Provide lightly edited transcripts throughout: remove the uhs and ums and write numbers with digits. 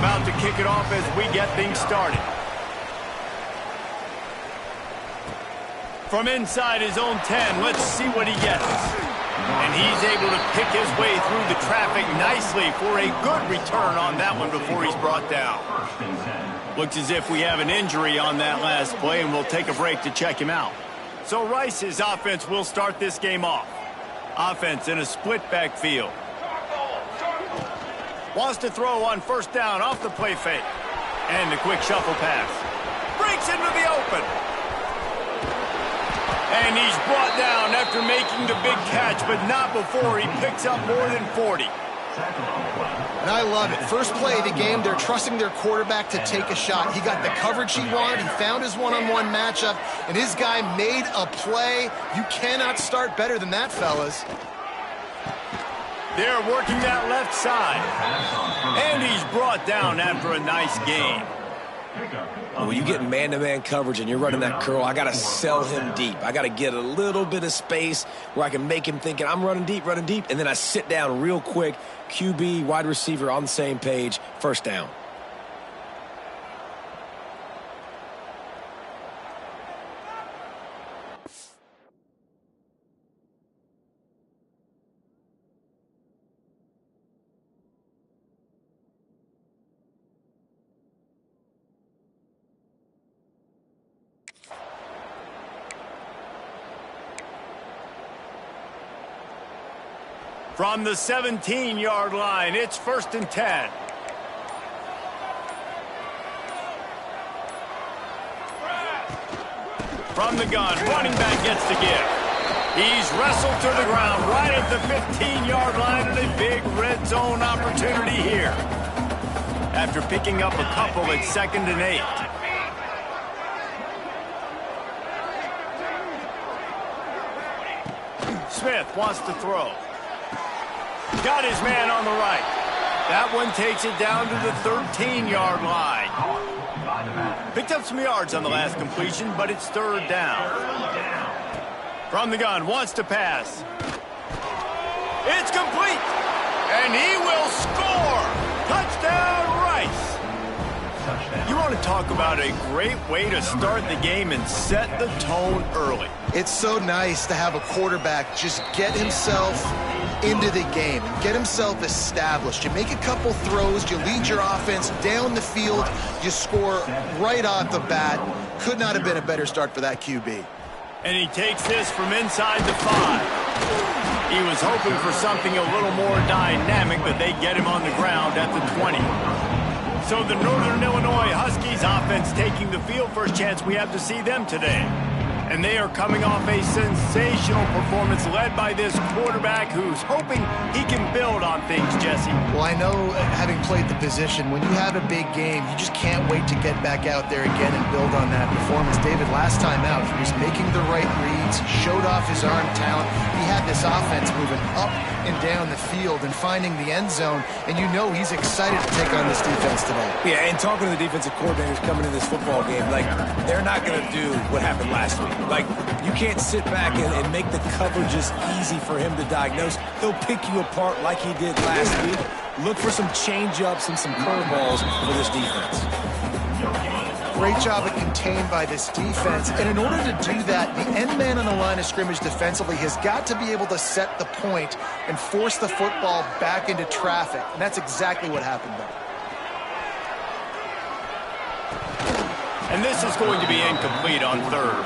About to kick it off as we get things started. From inside his own 10, let's see what he gets. And he's able to pick his way through the traffic nicely for a good return on that one before he's brought down. Looks as if we have an injury on that last play, and we'll take a break to check him out. So Rice's offense will start this game off. Offense in a split backfield. Wants to throw on first down off the play fake. And the quick shuffle pass. Breaks into the open. And he's brought down after making the big catch, but not before he picks up more than 40. And I love it. First play of the game, they're trusting their quarterback to take a shot. He got the coverage he wanted. He found his one-on-one matchup, and his guy made a play. You cannot start better than that, fellas. They're working that left side. And he's brought down after a nice gain. When you get man-to-man coverage and you're running that curl, I got to sell him deep. I got to get a little bit of space where I can make him thinking I'm running deep, and then I sit down real quick. QB, wide receiver on the same page, first down. From the 17-yard line, it's 1st and 10. From the gun, running back gets the give. He's wrestled to the ground right at the 15-yard line, and a big red zone opportunity here. After picking up a couple at 2nd and 8. Smith wants to throw. Got his man on the right. That one takes it down to the 13-yard line. Picked up some yards on the last completion, but it's 3rd down. From the gun, wants to pass. It's complete. And he will score. Touchdown, Rice. You want to talk about a great way to start the game and set the tone early. It's so nice to have a quarterback just get himself into the game and get himself established. You make a couple throws, you lead your offense down the field, you score right off the bat. Could not have been a better start for that QB. And he takes this from inside the 5. He was hoping for something a little more dynamic, but they get him on the ground at the 20. So the Northern Illinois Huskies offense taking the field. First chance we have to see them today. And they are coming off a sensational performance led by this quarterback who's hoping he can build on things, Jesse. Well, I know, having played the position, when you have a big game, you just can't wait to get back out there again and build on that performance. David, last time out, he was making the right reads, showed off his arm talent. He had this offense moving up and down the field and finding the end zone, and you know he's excited to take on this defense today. Yeah, and talking to the defensive coordinators coming into this football game, like, they're not going to do what happened last week. Like, you can't sit back and make the coverages easy for him to diagnose. He'll pick you apart like he did last week. Look for some change-ups and some curveballs for this defense. Great job of contained by this defense. And in order to do that, the end man on the line of scrimmage defensively has got to be able to set the point and force the football back into traffic. And that's exactly what happened there. And this is going to be incomplete on 3rd.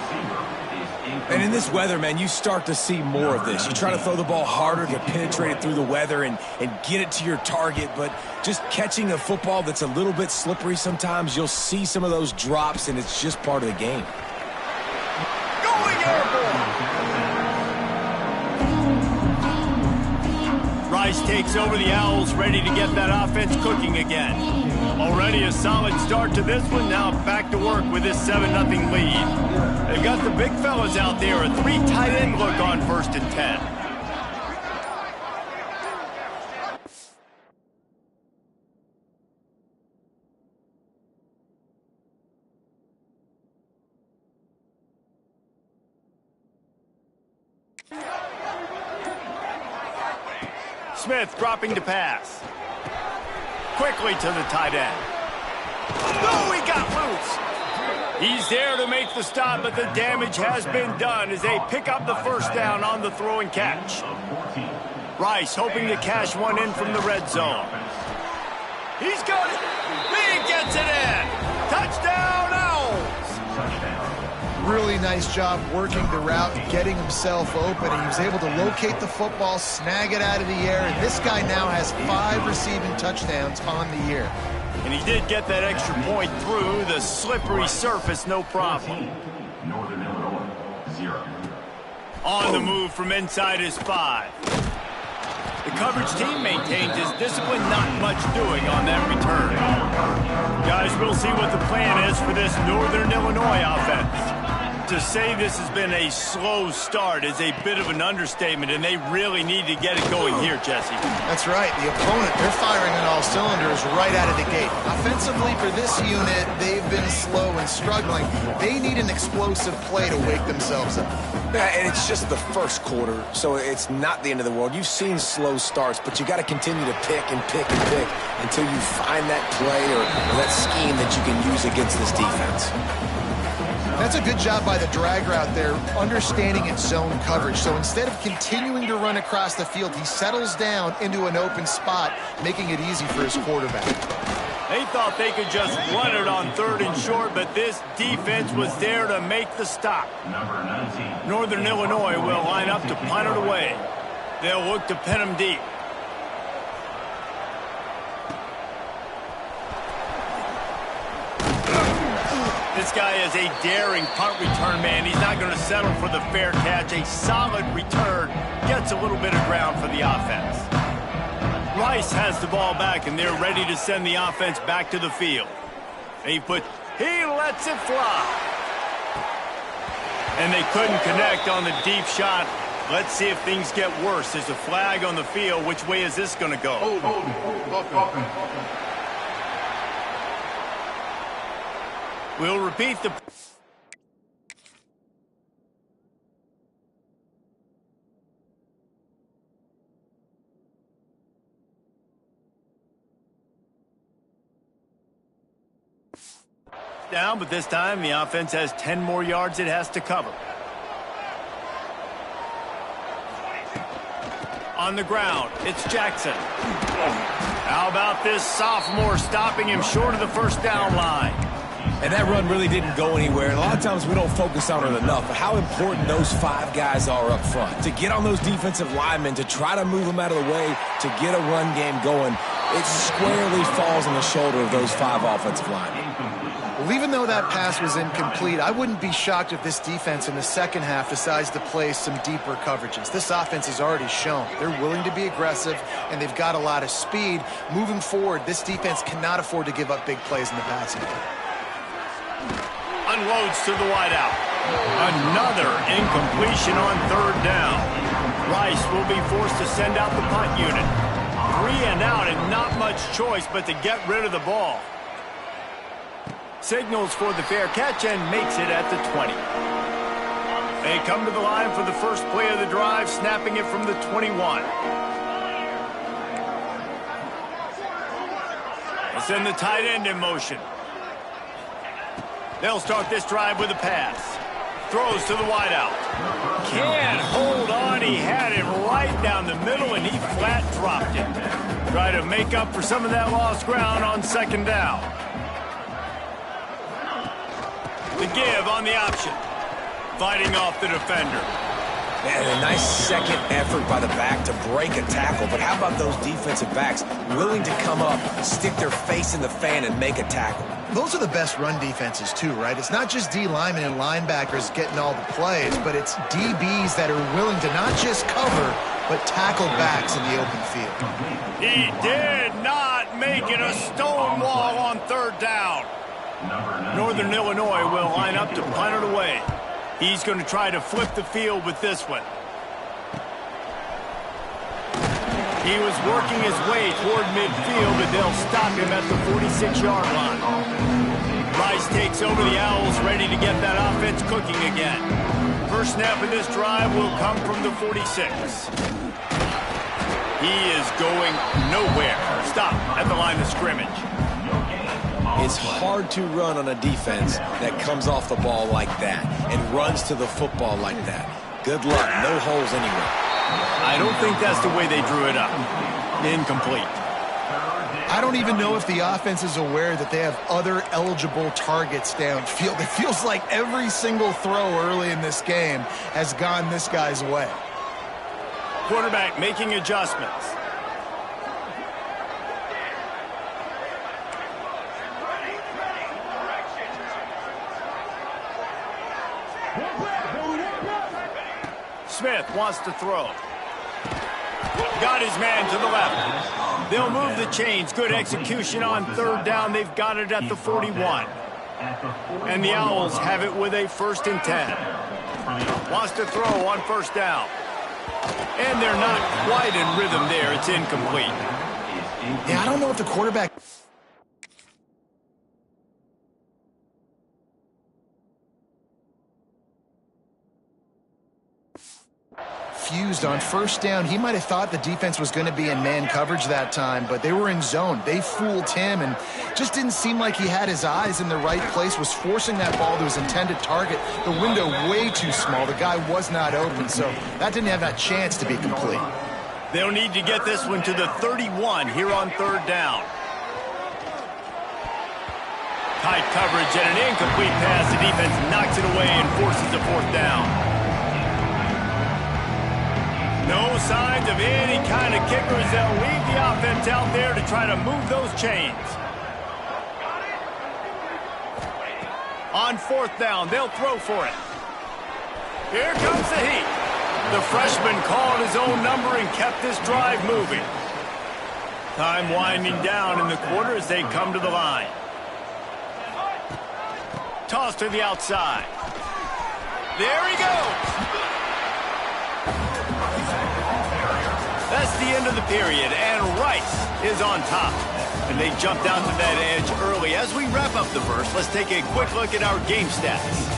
And in this weather, man, you start to see more of this. You try to throw the ball harder, get penetrated through the weather, and get it to your target. But just catching a football that's a little bit slippery sometimes, you'll see some of those drops, and it's just part of the game. Going airborne! Rice takes over the Owls, ready to get that offense cooking again. Already a solid start to this one. Now back to work with this 7-0 lead. They've got the big fellas out there. A 3 tight end look on 1st and 10. Smith dropping to pass. quickly to the tight end. No, he got loose. He's there to make the stop, but the damage has been done as they pick up the first down on the throw and catch. Rice hoping to cash one in from the red zone. He's got it. He gets it in. Touchdown, Owls. Really nice job working the route, getting himself open, and he was able to locate the football, snag it out of the air, and this guy now has 5 receiving touchdowns on the year. And he did get that extra point through the slippery surface, no problem. Northern Illinois, 0. On the move from inside his 5. The coverage team maintains his discipline, not much doing on that return. Guys, we'll see what the plan is for this Northern Illinois offense. To say this has been a slow start is a bit of an understatement, and they really need to get it going here, Jesse. That's right. The opponent, they're firing on all cylinders right out of the gate. Offensively, for this unit, they've been slow and struggling. They need an explosive play to wake themselves up. Yeah, and it's just the first quarter, so it's not the end of the world. You've seen slow starts, but you got to continue to pick and pick and pick until you find that play or that scheme that you can use against this defense. That's a good job by the drag route there, understanding its zone coverage. So instead of continuing to run across the field, he settles down into an open spot, making it easy for his quarterback. They thought they could just run it on 3rd and short, but this defense was there to make the stop. Number 19. Northern Illinois will line up to punt it away. They'll look to pin him deep. This guy is a daring punt return man. He's not going to settle for the fair catch. A solid return gets a little bit of ground for the offense. Rice has the ball back, and they're ready to send the offense back to the field. He lets it fly. And they couldn't connect on the deep shot. Let's see if things get worse. There's a flag on the field. Which way is this going to go? We'll repeat the... down, but this time the offense has 10 more yards it has to cover. On the ground, it's Jackson. How about this sophomore stopping him short of the first down line? And that run really didn't go anywhere. And a lot of times we don't focus on it enough, but how important those 5 guys are up front. To get on those defensive linemen, to try to move them out of the way, to get a run game going, it squarely falls on the shoulder of those 5 offensive linemen. Well, even though that pass was incomplete, I wouldn't be shocked if this defense in the second half decides to play some deeper coverages. This offense has already shown they're willing to be aggressive, and they've got a lot of speed. Moving forward, this defense cannot afford to give up big plays in the passing game. Unloads to the wideout. Another incompletion on 3rd down. Rice will be forced to send out the punt unit. 3 and out and not much choice but to get rid of the ball. Signals for the fair catch and makes it at the 20. They come to the line for the first play of the drive, snapping it from the 21. They send the tight end in motion. They'll start this drive with a pass. Throws to the wideout. Can't hold on. He had it right down the middle, and he flat dropped it. Try to make up for some of that lost ground on 2nd down. The give on the option. Fighting off the defender. And a nice second effort by the back to break a tackle. But how about those defensive backs willing to come up, stick their face in the fan, and make a tackle? Those are the best run defenses, too, right? It's not just D linemen and linebackers getting all the plays, but it's DBs that are willing to not just cover, but tackle backs in the open field. He did not make it a stone wall on 3rd down. Northern Illinois will line up to punt it away. He's going to try to flip the field with this one. He was working his way toward midfield, but they'll stop him at the 46-yard line. Rice takes over the Owls, ready to get that offense cooking again. First snap of this drive will come from the 46. He is going nowhere. Stop at the line of scrimmage. It's hard to run on a defense that comes off the ball like that and runs to the football like that. Good luck. No holes anywhere. I don't think that's the way they drew it up. Incomplete. I don't even know if the offense is aware that they have other eligible targets downfield. It feels like every single throw early in this game has gone this guy's way. Quarterback making adjustments. Smith wants to throw. Got his man to the left. They'll move the chains. Good execution on third down. They've got it at the 41. And the Owls have it with a 1st and 10. Wants to throw on first down. And they're not quite in rhythm there. It's incomplete. Yeah, I don't know if the quarterback... Fused on first down. He might have thought the defense was going to be in man coverage that time, but they were in zone. They fooled him and just didn't seem like he had his eyes in the right place, was forcing that ball to his intended target. The window way too small. The guy was not open, so that didn't have that chance to be complete. They'll need to get this one to the 31 here on third down. Tight coverage and an incomplete pass. The defense knocks it away and forces a 4th down. No signs of any kind of kickers. They'll leave the offense out there to try to move those chains. On 4th down, they'll throw for it. Here comes the heat. The freshman called his own number and kept this drive moving. Time winding down in the quarter as they come to the line. Toss to the outside. There he goes. That's the end of the period, and Rice is on top. And they jumped out to that edge early. As we wrap up the first, let's take a quick look at our game stats.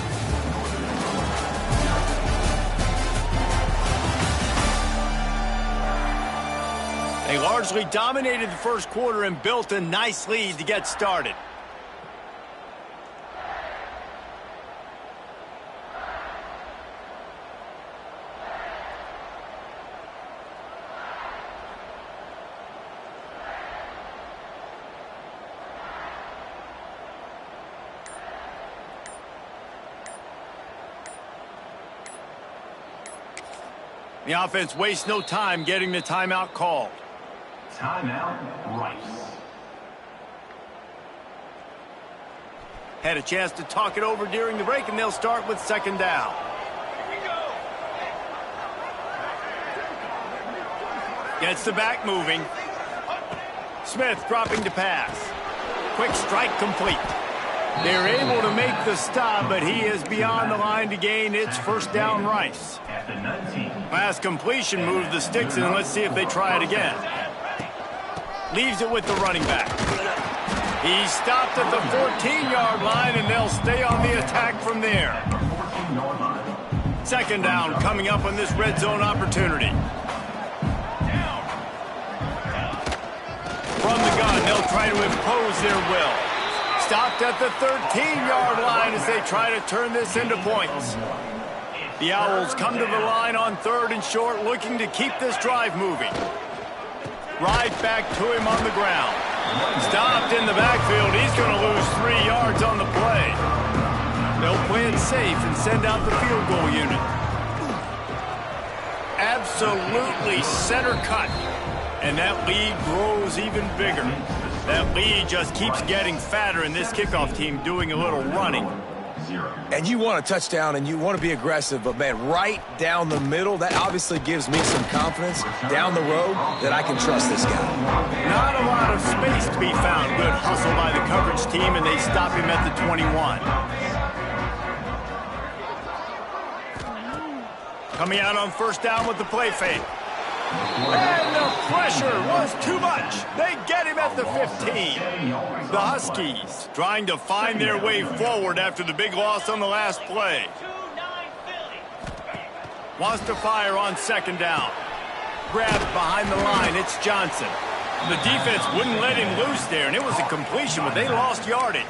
They largely dominated the first quarter and built a nice lead to get started. The offense wastes no time getting the timeout called. Timeout, Rice. Had a chance to talk it over during the break, and they'll start with 2nd down. Gets the back moving. Smith dropping to pass. Quick strike complete. They're able to make the stop, but he is beyond the line to gain. It's 1st down, Rice. Last completion moved the sticks in. Let's see if they try it again. Leaves it with the running back. He stopped at the 14-yard line, and they'll stay on the attack from there. 2nd down coming up on this red zone opportunity. From the gun, they'll try to impose their will. Stopped at the 13-yard line as they try to turn this into points. The Owls come to the line on 3rd and short, looking to keep this drive moving. Right back to him on the ground. Stopped in the backfield. He's going to lose 3 yards on the play. They'll play it safe and send out the field goal unit. Absolutely center cut. And that lead grows even bigger. That lead just keeps getting fatter, and this kickoff team doing a little running. And you want a touchdown, and you want to be aggressive, but, man, right down the middle, that obviously gives me some confidence down the road that I can trust this guy. Not a lot of space to be found. Good hustle by the coverage team, and they stop him at the 21. Coming out on 1st down with the play fake. And the pressure was too much. They get him at the 15. The Huskies trying to find their way forward after the big loss on the last play. Wants to fire on 2nd down. grab behind the line. It's Johnson. The defense wouldn't let him loose there, and it was a completion, but they lost yardage.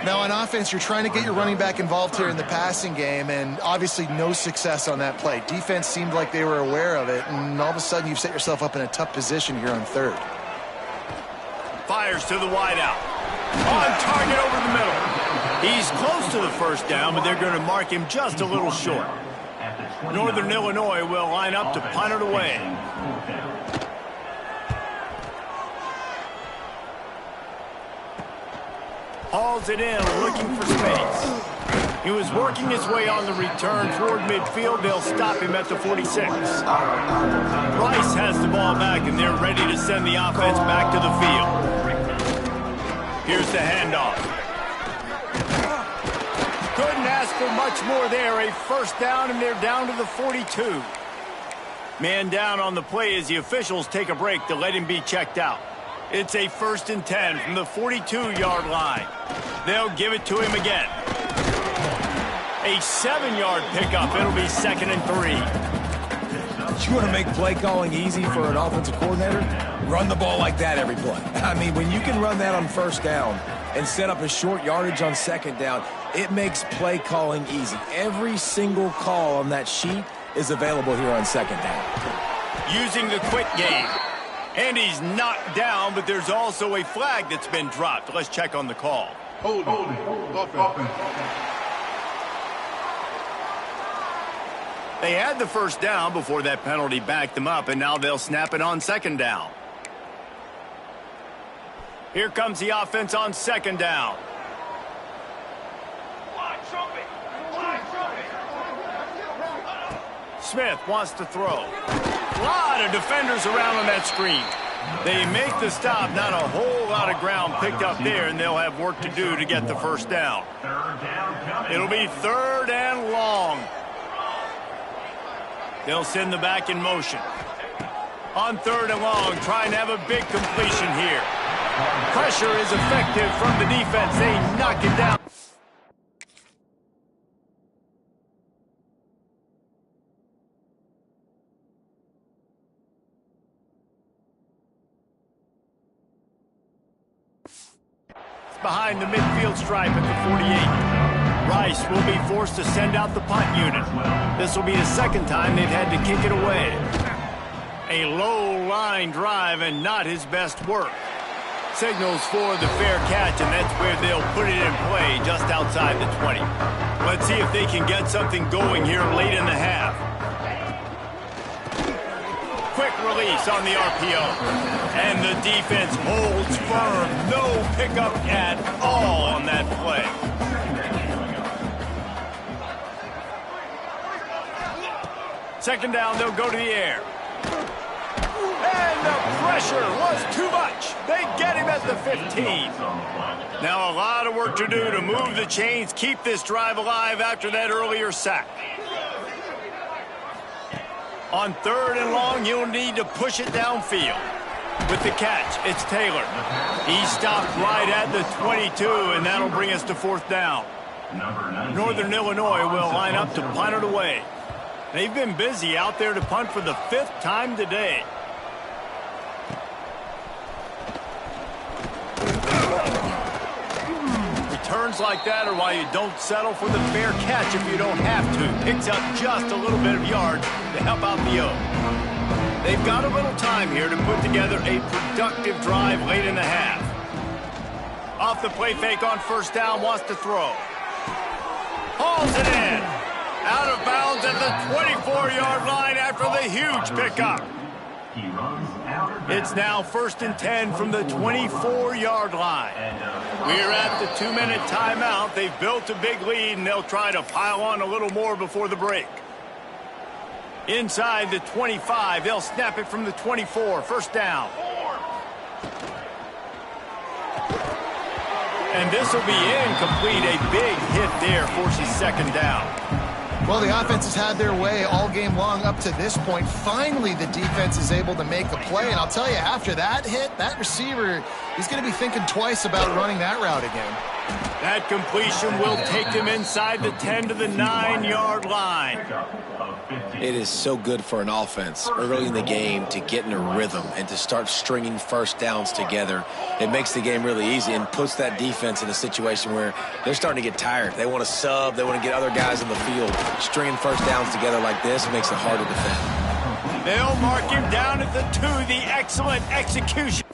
Now, on offense, you're trying to get your running back involved here in the passing game, and obviously no success on that play. Defense seemed like they were aware of it, and all of a sudden you've set yourself up in a tough position here on third. Fires to the wideout. On target over the middle. He's close to the first down, but they're going to mark him just a little short. Northern Illinois will line up to punt it away. Hauls it in, looking for space. He was working his way on the return toward midfield. They'll stop him at the 46. Rice has the ball back, and they're ready to send the offense back to the field. Here's the handoff. Couldn't ask for much more there. A first down, and they're down to the 42. Man down on the play as the officials take a break to let him be checked out. It's a 1st and 10 from the 42-yard line. They'll give it to him again. A 7-yard pickup. It'll be 2nd and 3. You want to make play calling easy for an offensive coordinator? Run the ball like that every play. I mean, when you can run that on first down and set up a short yardage on second down, it makes play calling easy. Every single call on that sheet is available here on second down. Using the quick game. And he's knocked down, but there's also a flag that's been dropped. Let's check on the call. Hold offense. They had the first down before that penalty backed them up, and now they'll snap it on second down. Here comes the offense on second down. Smith wants to throw. A lot of defenders around on that screen. They make the stop, not a whole lot of ground picked up there, and they'll have work to do to get the first down. It'll be 3rd and long. They'll send the back in motion. On 3rd and long, trying to have a big completion here. Pressure is effective from the defense. They knock it down. Behind the midfield stripe at the 48. Rice will be forced to send out the punt unit. This will be the 2nd time they've had to kick it away. A low line drive and not his best work. Signals for the fair catch, and that's where they'll put it in play just outside the 20. Let's see if they can get something going here late in the half. Quick release on the RPO. And the defense holds firm. No pickup at all on that play. Second down, they'll go to the air. And the pressure was too much. They get him at the 15. Now a lot of work to do to move the chains, keep this drive alive after that earlier sack. On 3rd and long, you'll need to push it downfield. With the catch, it's Taylor. He stopped right at the 22, and that'll bring us to 4th down. Northern Illinois will line up to punt it away. They've been busy out there to punt for the 5th time today. Returns like that are why you don't settle for the fair catch if you don't have to. Picks up just a little bit of yards to help out the O. They've got a little time here to put together a productive drive late in the half. Off the play fake on first down, wants to throw. Hauls it in. Out of bounds at the 24-yard line after the huge pickup. It's now 1st and 10 from the 24-yard line. We're at the 2-minute timeout. They've built a big lead, and they'll try to pile on a little more before the break. Inside the 25, they'll snap it from the 24. First down. And this will be incomplete. A big hit there forces second down. Well, the offense has had their way all game long up to this point. Finally, the defense is able to make a play. And I'll tell you, after that hit, that receiver, he's going to be thinking twice about running that route again. That completion will take them inside the 10 to the 9-yard line. It is so good for an offense early in the game to get in a rhythm and to start stringing first downs together. It makes the game really easy and puts that defense in a situation where they're starting to get tired. They want to sub. They want to get other guys on the field. Stringing first downs together like this makes it hard to defend. They'll mark him down at the 2. The excellent execution.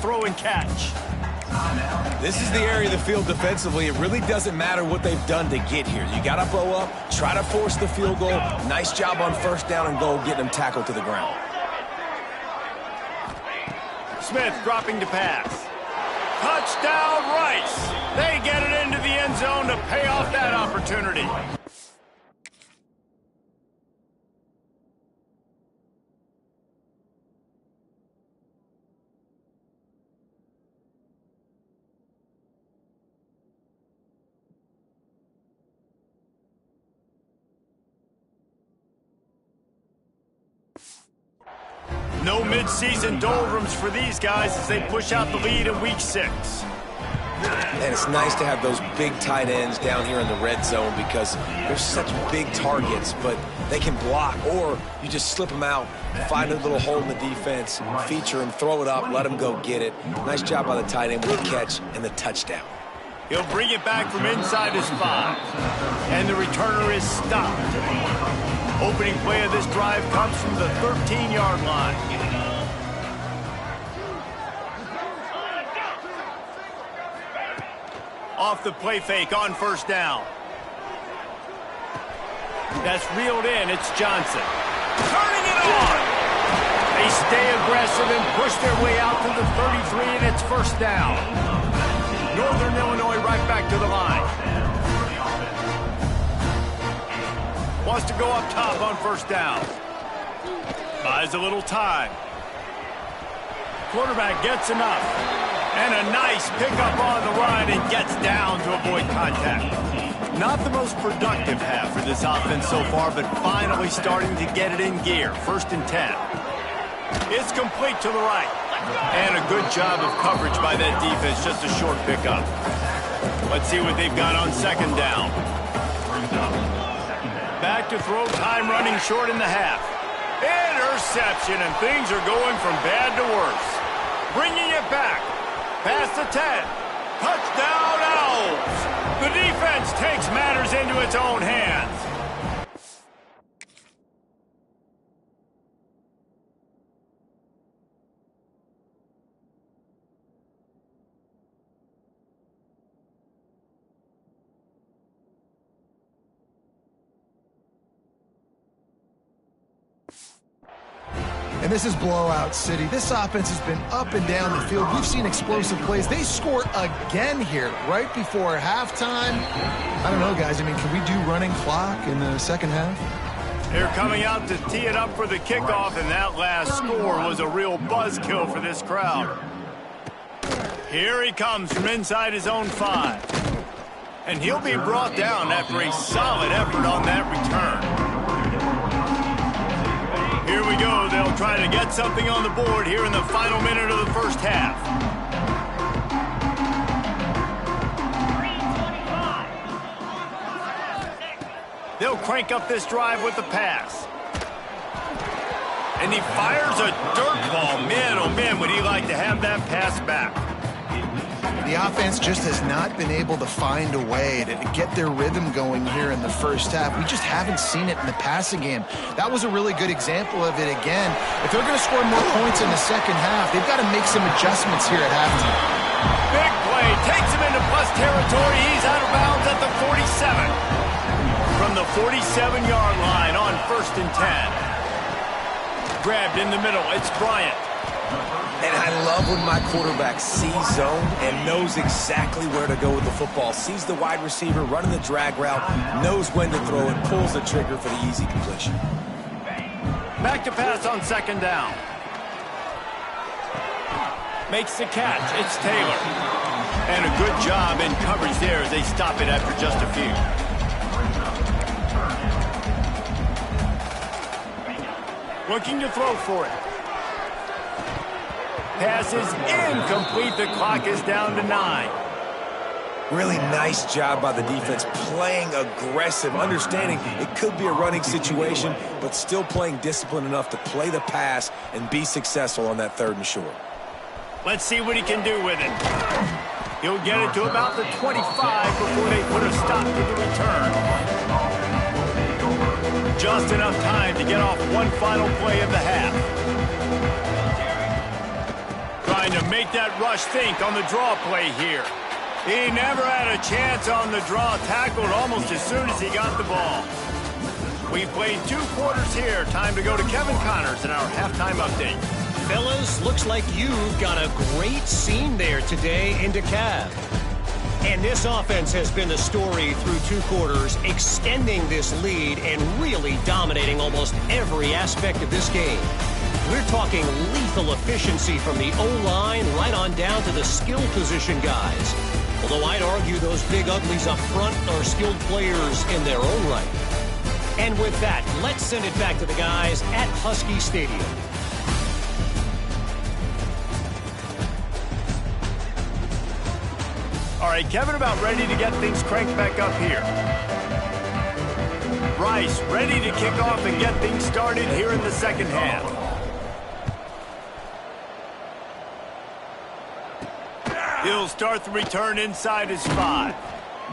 Throw and catch. This is the area of the field defensively. It really doesn't matter what they've done to get here. You got to blow up, try to force the field goal. Nice job on first down and goal, getting them tackled to the ground. Smith dropping to pass. Touchdown, Rice. They get it into the end zone to pay off that opportunity. No mid-season doldrums for these guys as they push out the lead in Week 6. And it's nice to have those big tight ends down here in the red zone because they're such big targets, but they can block, or you just slip them out, find a little hole in the defense, feature them, throw it up, let them go get it. Nice job by the tight end with the catch and the touchdown. He'll bring it back from inside his 5, and the returner is stopped. Opening play of this drive comes from the 13-yard line. Off the play fake on first down. That's reeled in. It's Johnson. Turning it on. They stay aggressive and push their way out to the 33, and it's first down. Northern Illinois right back to the line. Wants to go up top on first down. Buys a little time. Quarterback gets enough. And a nice pickup on the run and gets down to avoid contact. Not the most productive half for this offense so far, but finally starting to get it in gear. 1st and 10. It's complete to the right. And a good job of coverage by that defense. Just a short pickup. Let's see what they've got on 2nd down. Back to throw, time running short in the half. Interception, and things are going from bad to worse. Bringing it back. Past the 10. Touchdown, Owls. The defense takes matters into its own hands. And this is blowout city. This offense has been up and down the field. We've seen explosive plays. They score again here right before halftime. I don't know, guys. I mean, can we do running clock in the second half? They're coming out to tee it up for the kickoff, and that last score was a real buzzkill for this crowd. Here he comes from inside his own 5. And he'll be brought down after a solid effort on that return. Here we go. They'll try to get something on the board here in the final minute of the first half. They'll crank up this drive with the pass. And he fires a dirt ball. Man, oh man, would he like to have that pass back. The offense just has not been able to find a way to get their rhythm going here in the first half. We just haven't seen it in the passing game. That was a really good example of it again. If they're going to score more points in the second half, they've got to make some adjustments here at halftime. Big play. Takes him into plus territory. He's out of bounds at the 47. From the 47-yard line on 1st and 10. Grabbed in the middle. It's Bryant. And I love when my quarterback sees zone and knows exactly where to go with the football. Sees the wide receiver running the drag route, knows when to throw it, pulls the trigger for the easy completion. Back to pass on 2nd down. Makes the catch. It's Taylor. And a good job in coverage there as they stop it after just a few. Looking to throw for it. Pass is incomplete. The clock is down to 9. Really nice job by the defense, playing aggressive, understanding it could be a running situation, but still playing disciplined enough to play the pass and be successful on that 3rd and short. Let's see what he can do with it. He'll get it to about the 25 before they put a stop to the return. Just enough time to get off one final play of the half. Trying to make that rush think on the draw play here. He never had a chance on the draw, tackled almost as soon as he got the ball. We played 2 quarters here. Time to go to Kevin Connors in our halftime update. Fellas, looks like you've got a great scene there today in DeKalb. And this offense has been the story through 2 quarters, extending this lead and really dominating almost every aspect of this game. We're talking lethal efficiency from the O-line right on down to the skill position guys. Although I'd argue those big uglies up front are skilled players in their own right. And with that, let's send it back to the guys at Husky Stadium. All right, Kevin about ready to get things cranked back up here. Rice ready to kick off and get things started here in the second half. He'll start the return inside his 5.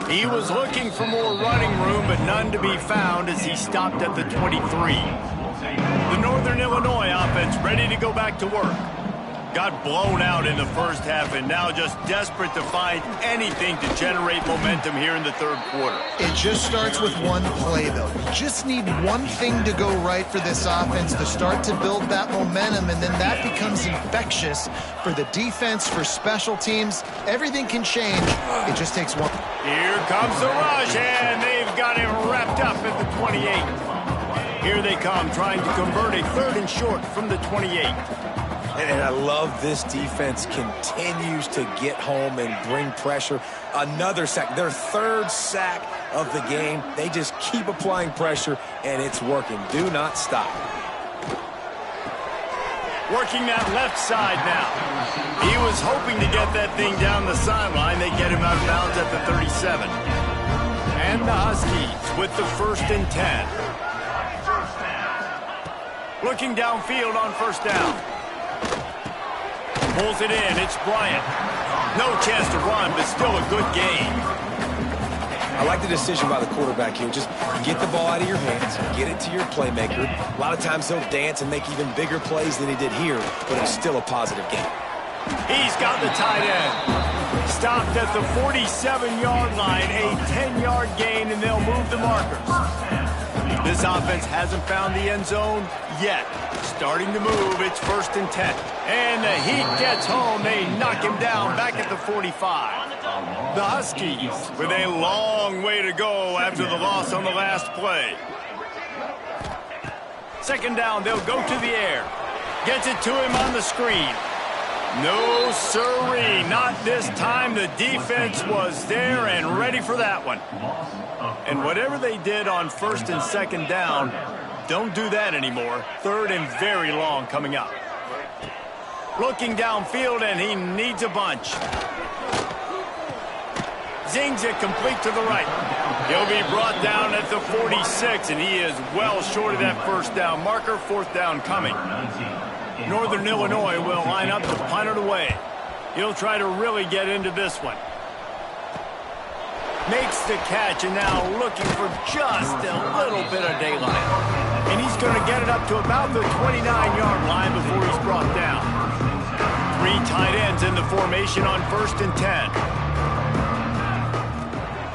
He was looking for more running room, but none to be found as he stopped at the 23. The Northern Illinois offense ready to go back to work. Got blown out in the first half and now just desperate to find anything to generate momentum here in the 3rd quarter. It just starts with one play, though. You just need one thing to go right for this offense to start to build that momentum, and then that becomes infectious for the defense, for special teams. Everything can change. It just takes one. Here comes the rush, and they've got him wrapped up at the 28. Here they come, trying to convert a 3rd and short from the 28. And I love this defense continues to get home and bring pressure. Another sack, their 3rd sack of the game. They just keep applying pressure, and it's working. Do not stop. Working that left side now. He was hoping to get that thing down the sideline. They get him out of bounds at the 37. And the Huskies with the 1st and 10. Looking downfield on 1st down. Pulls it in. It's Bryant. No chance to run, but still a good game. I like the decision by the quarterback here. Just get the ball out of your hands, get it to your playmaker. A lot of times he'll dance and make even bigger plays than he did here, but it's still a positive game. He's got the tight end. Stopped at the 47-yard line, a 10-yard gain, and they'll move the markers. This offense hasn't found the end zone yet. Starting to move, it's 1st and 10. And the Heat gets home. They knock him down back at the 45. The Huskies with a long way to go after the loss on the last play. 2nd down, they'll go to the air. Gets it to him on the screen. No sirree, not this time. The defense was there and ready for that one. And whatever they did on 1st and 2nd down, don't do that anymore. 3rd and very long coming up. Looking downfield, and he needs a bunch. Zings it complete to the right. He'll be brought down at the 46, and he is well short of that 1st down marker. 4th down coming. Northern Illinois will line up to punt it away. He'll try to really get into this one. Makes the catch, and now looking for just a little bit of daylight. And he's going to get it up to about the 29-yard line before he's brought down. 3 tight ends in the formation on 1st and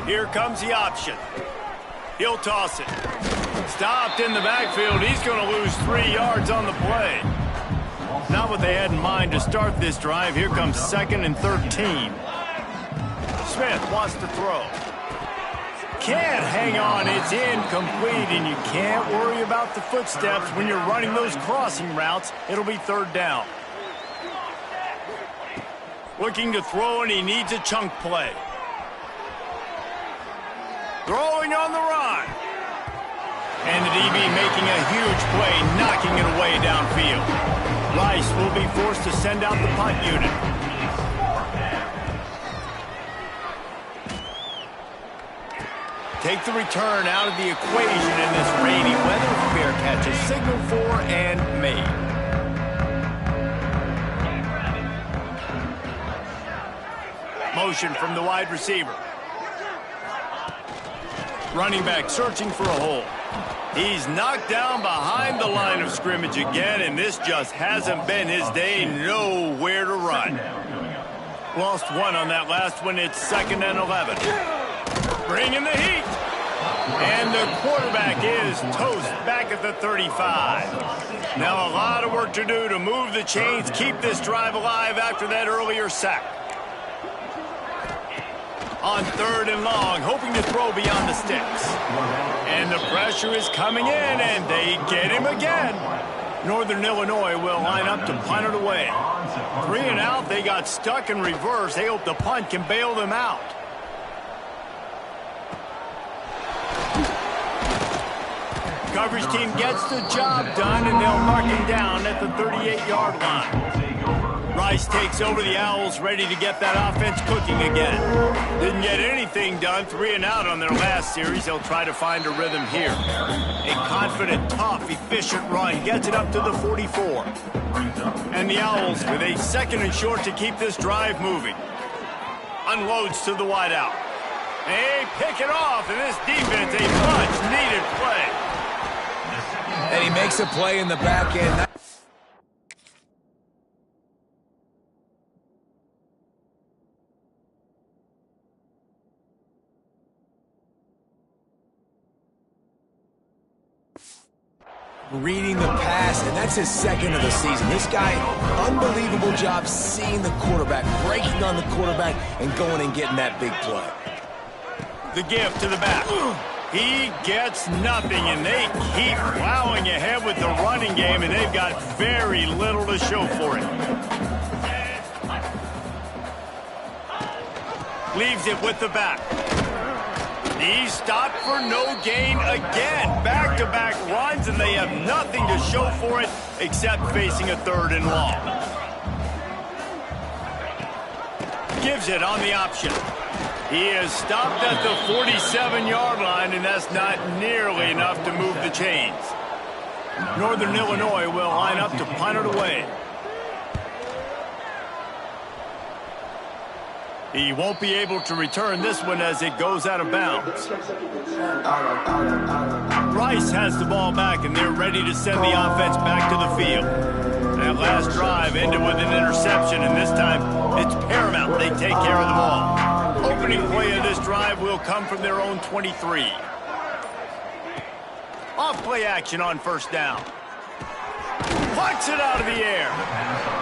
10. Here comes the option. He'll toss it. Stopped in the backfield. He's going to lose 3 yards on the play. Not what they had in mind to start this drive. Here comes 2nd and 13. Smith wants to throw. Can't hang on. It's incomplete, and you can't worry about the footsteps when you're running those crossing routes. It'll be 3rd down. Looking to throw, and he needs a chunk play. Throwing on the run. And the DB making a huge play, knocking it away downfield. Rice will be forced to send out the punt unit. Take the return out of the equation in this rainy weather. Fair catch is signaled for and made. Motion from the wide receiver. Running back searching for a hole. He's knocked down behind the line of scrimmage again, and this just hasn't been his day. Nowhere to run. Lost one on that last one. It's 2nd and 11. Bringing the heat. And the quarterback is toast back at the 35. Now a lot of work to do to move the chains, keep this drive alive after that earlier sack. On 3rd and long, hoping to throw beyond the sticks. And the pressure is coming in, and they get him again. Northern Illinois will line up to punt it away. 3 and out, they got stuck in reverse. They hope the punt can bail them out. Coverage team gets the job done, and they'll mark him down at the 38-yard line. Rice takes over the Owls, ready to get that offense cooking again. Didn't get anything done, 3 and out on their last series. They'll try to find a rhythm here. A confident, tough, efficient run gets it up to the 44. And the Owls with a 2nd and short to keep this drive moving. Unloads to the wideout. They pick it off, and this defense, a much-needed play. And he makes a play in the back end. Reading the pass, and that's his 2nd of the season. This guy, unbelievable job seeing the quarterback, breaking on the quarterback, and going and getting that big play. The give to the back. He gets nothing, and they keep plowing ahead with the running game, and they've got very little to show for it. Leaves it with the back. He's stopped for no gain again. Back-to-back runs, and they have nothing to show for it except facing a 3rd and long. Gives it on the option. He is stopped at the 47-yard line, and that's not nearly enough to move the chains. Northern Illinois will line up to punt it away. He won't be able to return this one as it goes out of bounds. Rice has the ball back, and they're ready to send the offense back to the field. That last drive ended with an interception, and this time it's paramount they take care of the ball. Opening play of this drive will come from their own 23. Off play action on 1st down. Plucks it out of the air.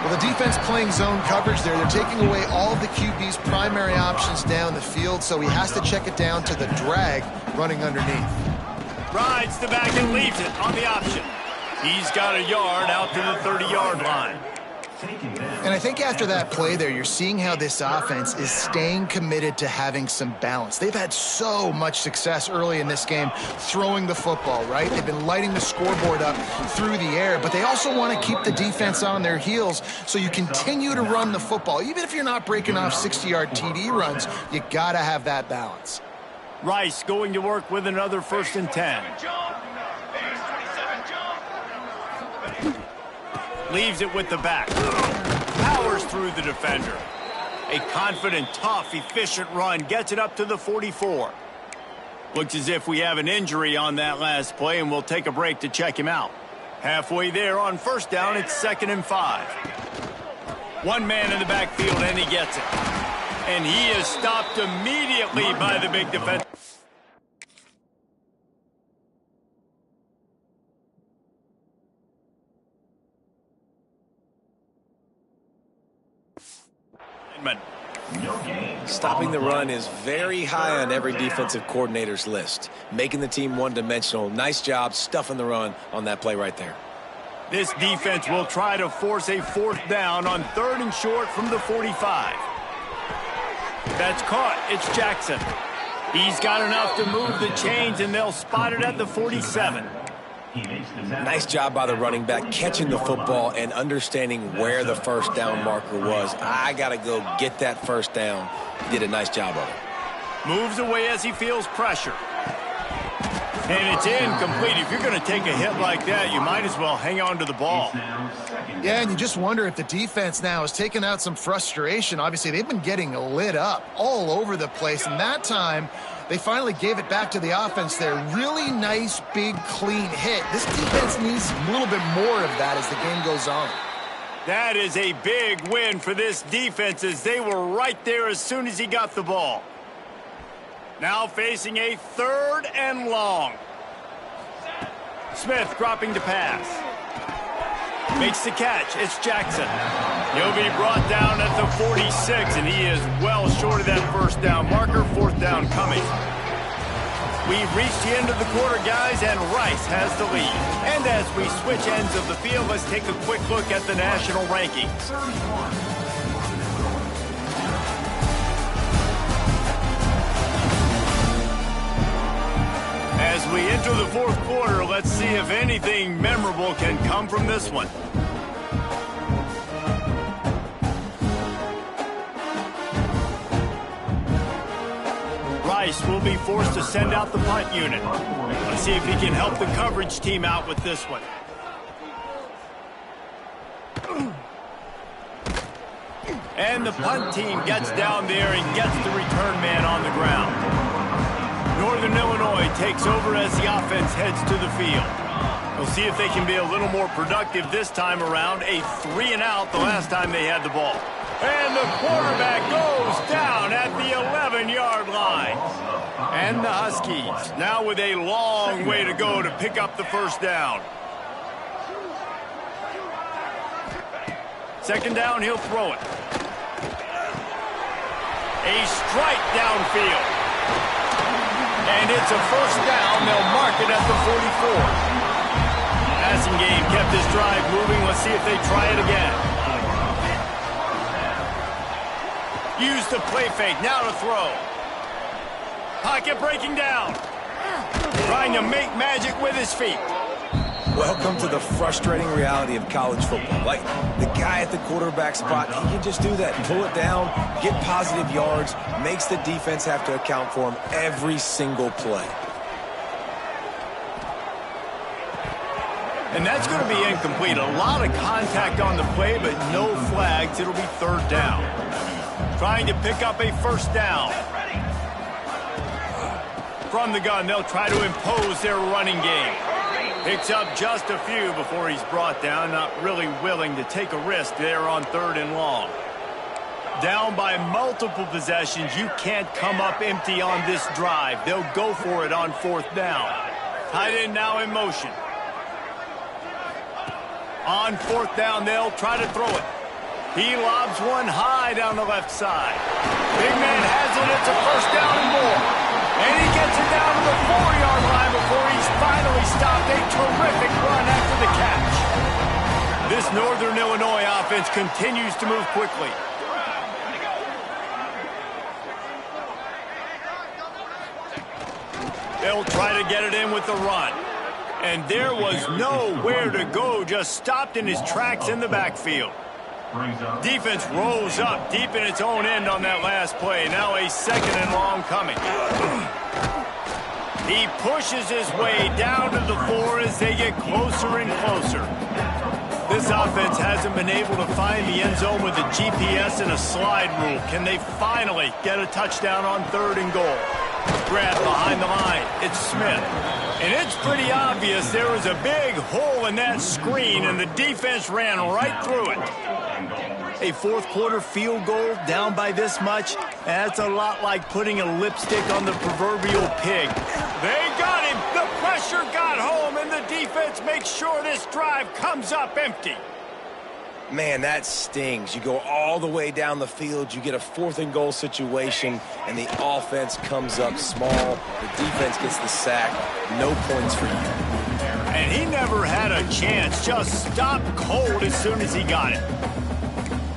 Well, the defense playing zone coverage there. They're taking away all of the QB's primary options down the field, so he has to check it down to the drag running underneath. Rides the back and leaves it on the option. He's got a yard out to the 30-yard line. And I think after that play there, you're seeing how this offense is staying committed to having some balance. They've had so much success early in this game throwing the football, right? They've been lighting the scoreboard up through the air, but they also want to keep the defense on their heels so you continue to run the football. Even if you're not breaking off 60-yard TD runs, you got to have that balance. Rice going to work with another 1st and 10. Leaves it with the back. Powers through the defender. A confident, tough, efficient run gets it up to the 44. Looks as if we have an injury on that last play, and we'll take a break to check him out. Halfway there on 1st down, it's 2nd and 5. One man in the backfield, and he gets it. And he is stopped immediately by the big defender. Stopping the run is very high on every defensive coordinator's list. Making the team one-dimensional. Nice job stuffing the run on that play right there. This defense will try to force a 4th down on 3rd and short from the 45. That's caught. It's Jackson. He's got enough to move the chains, and they'll spot it at the 47. Nice job by the running back catching the football and understanding where the 1st down marker was. I got to go get that 1st down. He did a nice job of it. Moves away as he feels pressure. And it's incomplete. If you're going to take a hit like that, you might as well hang on to the ball. Yeah, and you just wonder if the defense now is taking out some frustration. Obviously, they've been getting lit up all over the place. And that time, they finally gave it back to the offense there. Really nice, big, clean hit. This defense needs a little bit more of that as the game goes on. That is a big win for this defense, as they were right there as soon as he got the ball. Now facing a 3rd and long. Smith dropping to pass. Makes the catch. It's Jackson. He'll be brought down at the 46, and he is well short of that 1st down marker. 4th down coming. We've reached the end of the quarter, guys, and Rice has the lead. And as we switch ends of the field, let's take a quick look at the national rankings. As we enter the 4th quarter, let's see if anything memorable can come from this one. Rice will be forced to send out the punt unit. Let's see if he can help the coverage team out with this one. And the punt team gets down there and gets the return man on the ground. Northern Illinois takes over as the offense heads to the field. We'll see if they can be a little more productive this time around. A 3-and-out the last time they had the ball. And the quarterback goes down at the 11-yard line. And the Huskies now with a long way to go to pick up the 1st down. 2nd down, he'll throw it. A strike downfield. And it's a 1st down. They'll mark it at the 44. Passing game kept this drive moving. Let's see if they try it again. Use the play fake. Now to throw. Pocket breaking down. Trying to make magic with his feet. Welcome to the frustrating reality of college football. Like, the guy at the quarterback spot, he can just do that. Pull it down, get positive yards, makes the defense have to account for him every single play. And that's going to be incomplete. A lot of contact on the play, but no flags. It'll be 3rd down. Trying to pick up a 1st down. From the gun, they'll try to impose their running game. Picks up just a few before he's brought down. Not really willing to take a risk there on 3rd and long. Down by multiple possessions. You can't come up empty on this drive. They'll go for it on 4th down. Tight end now in motion. On 4th down, they'll try to throw it. He lobs one high down the left side. Big man has it. It's a 1st down and more. And he gets it down to the 4-yard line before he's finally stopped. A terrific run after the catch. This Northern Illinois offense continues to move quickly. They'll try to get it in with the run. And there was nowhere to go, just stopped in his tracks in the backfield. Defense rose up deep in its own end on that last play. Now a 2nd and long coming. He pushes his way down to the 4 as they get closer and closer. This offense hasn't been able to find the end zone with a GPS and a slide rule. Can they finally get a touchdown on 3rd and goal? Grab behind the line. It's Smith. And it's pretty obvious there was a big hole in that screen, and the defense ran right through it. A 4th quarter field goal down by this much, that's a lot like putting a lipstick on the proverbial pig. They got him. The pressure got home, and the defense makes sure this drive comes up empty. Man, that stings. You go all the way down the field, you get a 4th and goal situation, and the offense comes up small. The defense gets the sack. No points for you. And he never had a chance. Just stopped cold as soon as he got it.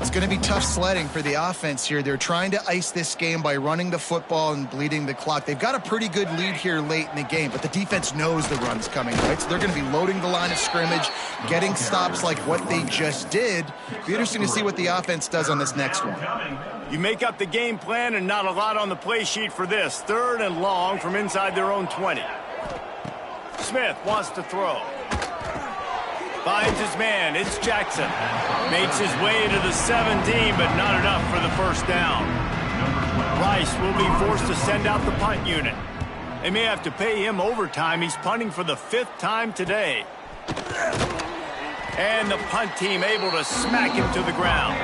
It's going to be tough sledding for the offense here. They're trying to ice this game by running the football and bleeding the clock. They've got a pretty good lead here late in the game, but the defense knows the run's coming, right? So they're going to be loading the line of scrimmage, getting stops like what they just did. It'll be interesting to see what the offense does on this next one. You make up the game plan and not a lot on the play sheet for this. 3rd and long from inside their own 20. Smith wants to throw. Finds his man. It's Jackson. Makes his way to the 17, but not enough for the first down. Rice will be forced to send out the punt unit. They may have to pay him overtime. He's punting for the 5th time today. And the punt team able to smack him to the ground.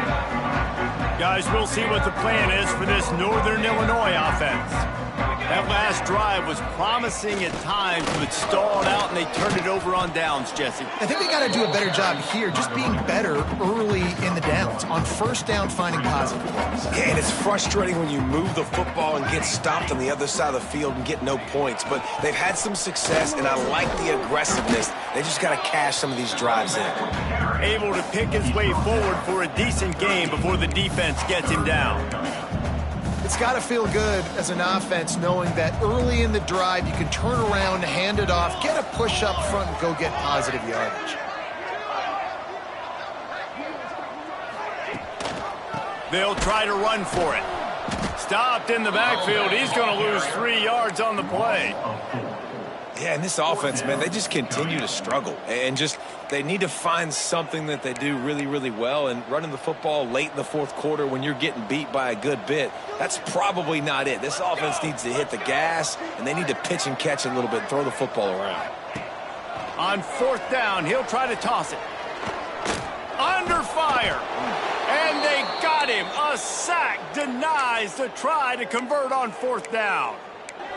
Guys, we'll see what the plan is for this Northern Illinois offense. That last drive was promising at times, but stalled out, and they turned it over on downs, Jesse. I think they got to do a better job here, just being better early in the downs. On first down, finding positive plays. Yeah, and it's frustrating when you move the football and get stopped on the other side of the field and get no points. But they've had some success, and I like the aggressiveness. They just got to cash some of these drives in. Able to pick his way forward for a decent game before the defense gets him down. It's got to feel good as an offense knowing that early in the drive you can turn around, hand it off, get a push up front, and go get positive yardage. They'll try to run for it. Stopped in the backfield. He's going to lose 3 yards on the play. Yeah, and this offense, man, they just continue to struggle. And just, they need to find something that they do really, really well. And running the football late in the 4th quarter when you're getting beat by a good bit, that's probably not it. This offense needs to hit the gas, and they need to pitch and catch a little bit and throw the football around. On 4th down, he'll try to toss it. Under fire. And they got him. A sack denies the try to convert on 4th down.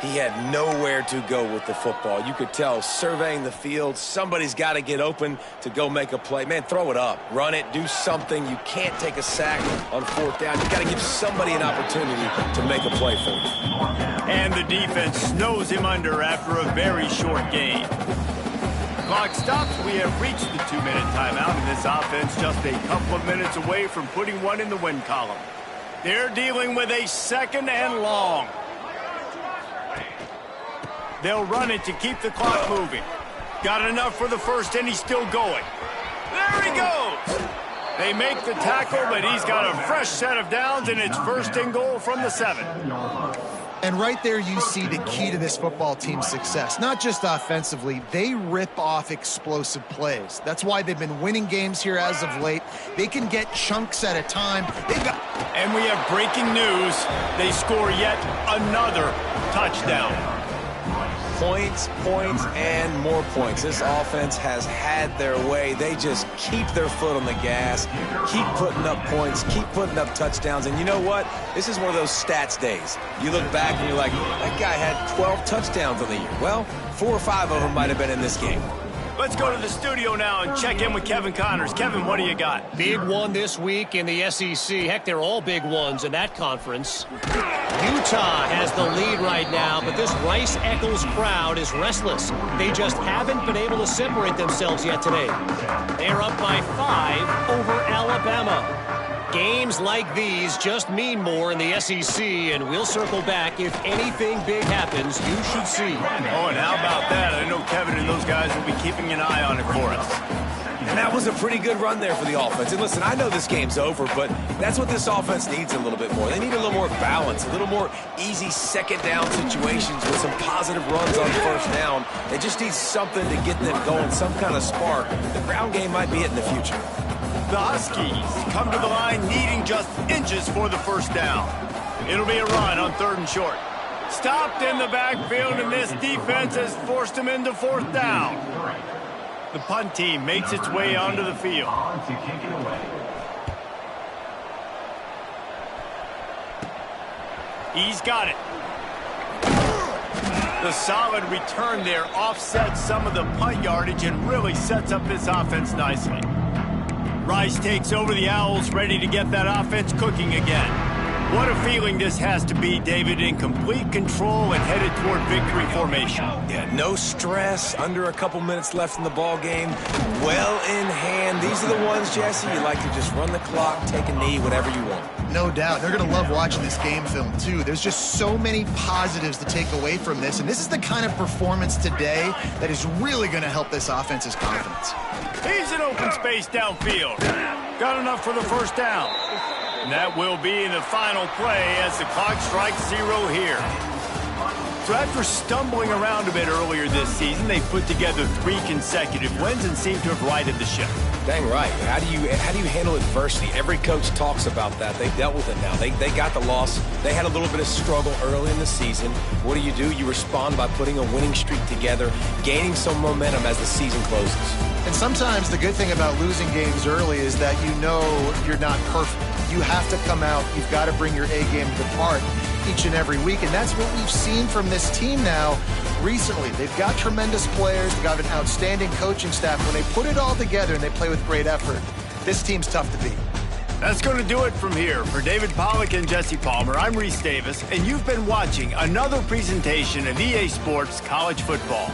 He had nowhere to go with the football. You could tell, surveying the field, somebody's got to get open to go make a play. Man, throw it up. Run it. Do something. You can't take a sack on 4th down. You got to give somebody an opportunity to make a play for you. And the defense snows him under after a very short game. Clock stops. We have reached the 2-minute timeout, and this offense just a couple of minutes away from putting one in the win column. They're dealing with a 2nd and long. They'll run it to keep the clock moving. Got enough for the first, and he's still going. There he goes. They make the tackle, but he's got a fresh set of downs, and it's 1st and goal from the 7. And right there you see the key to this football team's success. Not just offensively, they rip off explosive plays. That's why they've been winning games here as of late. They can get chunks at a time. And we have breaking news. They score yet another touchdown. Points, points, and more points. This offense has had their way. They just keep their foot on the gas, keep putting up points, keep putting up touchdowns. And you know what? This is one of those stats days. You look back and you're like, that guy had 12 touchdowns on the year. Well, 4 or 5 of them might have been in this game. Let's go to the studio now and check in with Kevin Connors. Kevin, what do you got? Big one this week in the SEC. Heck, they're all big ones in that conference. Utah has the lead right now, but this Rice-Eccles crowd is restless. They just haven't been able to separate themselves yet today. They're up by 5 over Alabama. Games like these just mean more in the SEC, and we'll circle back. If anything big happens, you should see. Oh, and how about that? I know Kevin and those guys will be keeping an eye on it for us. And that was a pretty good run there for the offense. And listen, I know this game's over, but that's what this offense needs a little bit more. They need a little more balance, a little more easy 2nd down situations with some positive runs on 1st down. They just need something to get them going, some kind of spark. The ground game might be it in the future. The Huskies come to the line needing just inches for the 1st down. It'll be a run on 3rd and short. Stopped in the backfield, and this defense has forced him into 4th down. The punt team makes its way onto the field. He's got it. The solid return there offsets some of the punt yardage and really sets up this offense nicely. Rice takes over the Owls, ready to get that offense cooking again. What a feeling this has to be, David, in complete control and headed toward victory formation. Yeah, no stress, under a couple minutes left in the ball game, well in hand. These are the ones, Jesse, you like to just run the clock, take a knee, whatever you want. No doubt. They're going to love watching this game film, too. There's just so many positives to take away from this, and this is the kind of performance today that is really going to help this offense's confidence. He's in open space downfield. Got enough for the first down. And that will be in the final play as the clock strikes 0 here. So after stumbling around a bit earlier this season, they put together 3 consecutive wins and seem to have righted the ship. Dang right. How do you handle adversity? Every coach talks about that. They've dealt with it now. They got the loss. They had a little bit of struggle early in the season. What do? You respond by putting a winning streak together, gaining some momentum as the season closes. And sometimes the good thing about losing games early is that you know you're not perfect. You have to come out. You've got to bring your A game to the part each and every week. And that's what we've seen from this team now recently. They've got tremendous players. They've got an outstanding coaching staff. When they put it all together and they play with great effort, this team's tough to beat. That's going to do it from here. For David Pollack and Jesse Palmer, I'm Reese Davis, and you've been watching another presentation of EA Sports College Football.